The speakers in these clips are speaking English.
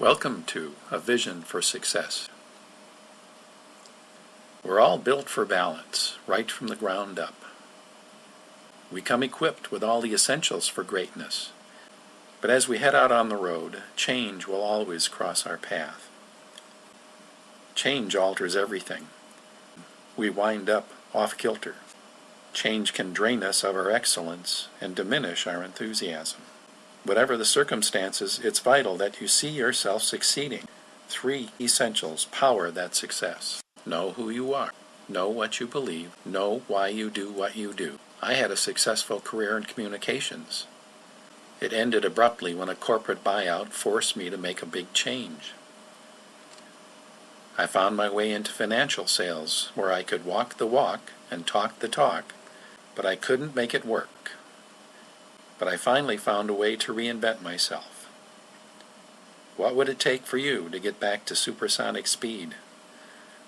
Welcome to A Vision for Success. We're all built for balance, right from the ground up. We come equipped with all the essentials for greatness. But as we head out on the road, change will always cross our path. Change alters everything. We wind up off kilter. Change can drain us of our excellence and diminish our enthusiasm. Whatever the circumstances, it's vital that you see yourself succeeding. 3 essentials power that success. Know who you are. Know what you believe. Know why you do what you do. I had a successful career in communications. It ended abruptly when a corporate buyout forced me to make a big change. I found my way into financial sales, where I could walk the walk and talk the talk, but I couldn't make it work. But I finally found a way to reinvent myself. What would it take for you to get back to supersonic speed?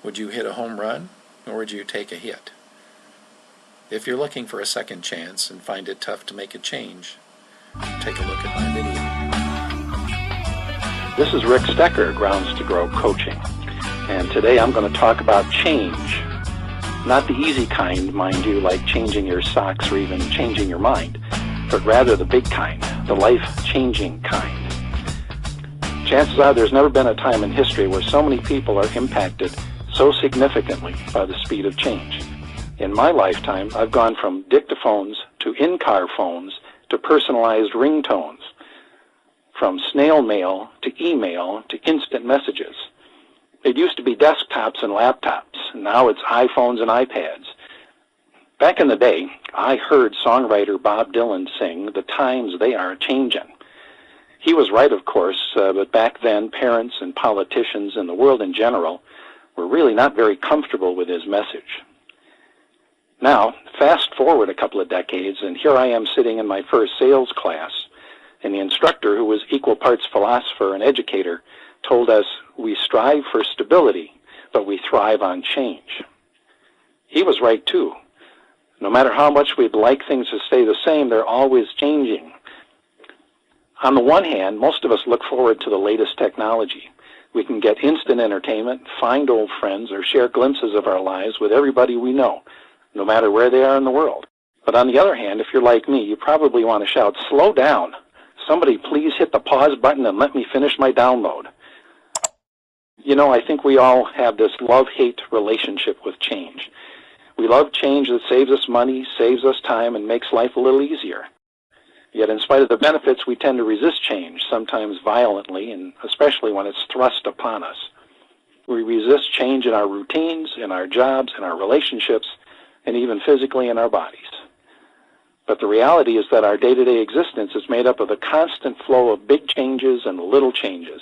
Would you hit a home run, or would you take a hit? If you're looking for a second chance and find it tough to make a change, take a look at my video. This is Rick Stecker, Grounds to Grow Coaching, and today I'm going to talk about change. Not the easy kind, mind you, like changing your socks or even changing your mind, but rather the big kind, the life-changing kind. Chances are there's never been a time in history where so many people are impacted so significantly by the speed of change. In my lifetime, I've gone from dictaphones to in-car phones to personalized ringtones, from snail mail to email to instant messages. It used to be desktops and laptops, and now it's iPhones and iPads. Back in the day, I heard songwriter Bob Dylan sing, "The times they are changin'." He was right, of course, but back then parents and politicians and the world in general were really not very comfortable with his message. Now, fast forward a couple of decades, and here I am sitting in my first sales class, and the instructor, who was equal parts philosopher and educator, told us we strive for stability, but we thrive on change. He was right, too. No matter how much we'd like things to stay the same, they're always changing. On the one hand, most of us look forward to the latest technology. We can get instant entertainment, find old friends, or share glimpses of our lives with everybody we know, no matter where they are in the world. But on the other hand, if you're like me, you probably want to shout, "Slow down! Somebody please hit the pause button and let me finish my download." You know, I think we all have this love-hate relationship with change. We love change that saves us money, saves us time, and makes life a little easier. Yet in spite of the benefits, we tend to resist change, sometimes violently, and especially when it's thrust upon us. We resist change in our routines, in our jobs, in our relationships, and even physically in our bodies. But the reality is that our day-to-day existence is made up of a constant flow of big changes and little changes.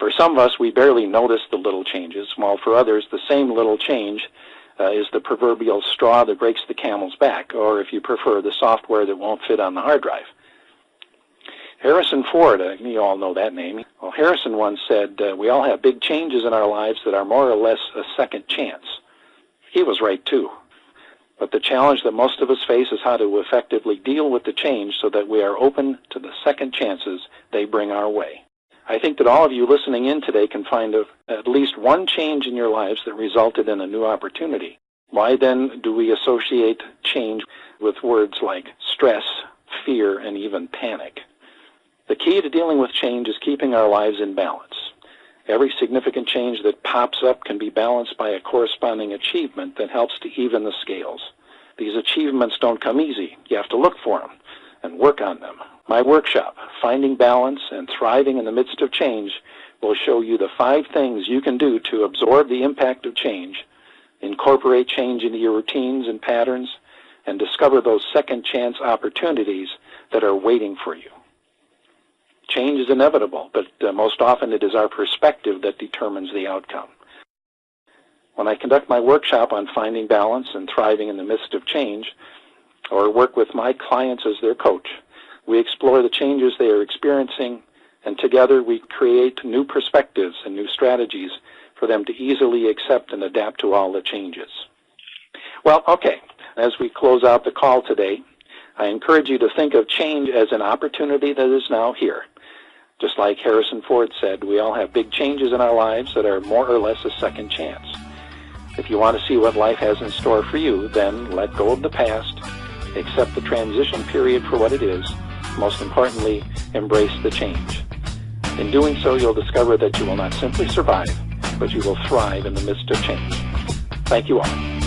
For some of us, we barely notice the little changes, while for others, the same little change is the proverbial straw that breaks the camel's back, or if you prefer, the software that won't fit on the hard drive. Harrison Ford, you all know that name. Well, Harrison once said, "We all have big changes in our lives that are more or less a second chance." He was right, too. But the challenge that most of us face is how to effectively deal with the change so that we are open to the second chances they bring our way. I think that all of you listening in today can find at least one change in your lives that resulted in a new opportunity. Why then do we associate change with words like stress, fear, and even panic? The key to dealing with change is keeping our lives in balance. Every significant change that pops up can be balanced by a corresponding achievement that helps to even the scales. These achievements don't come easy. You have to look for them and work on them. My workshop, Finding Balance and Thriving in the Midst of Change, will show you the 5 things you can do to absorb the impact of change, incorporate change into your routines and patterns, and discover those second chance opportunities that are waiting for you. Change is inevitable, but most often it is our perspective that determines the outcome. When I conduct my workshop on finding balance and thriving in the midst of change, or work with my clients as their coach, we explore the changes they are experiencing, and together we create new perspectives and new strategies for them to easily accept and adapt to all the changes. Well, okay, as we close out the call today, I encourage you to think of change as an opportunity that is now here. Just like Harrison Ford said, we all have big changes in our lives that are more or less a second chance. If you want to see what life has in store for you, then let go of the past, accept the transition period for what it is, most importantly, embrace the change. In doing so, you'll discover that you will not simply survive, but you will thrive in the midst of change. Thank you all.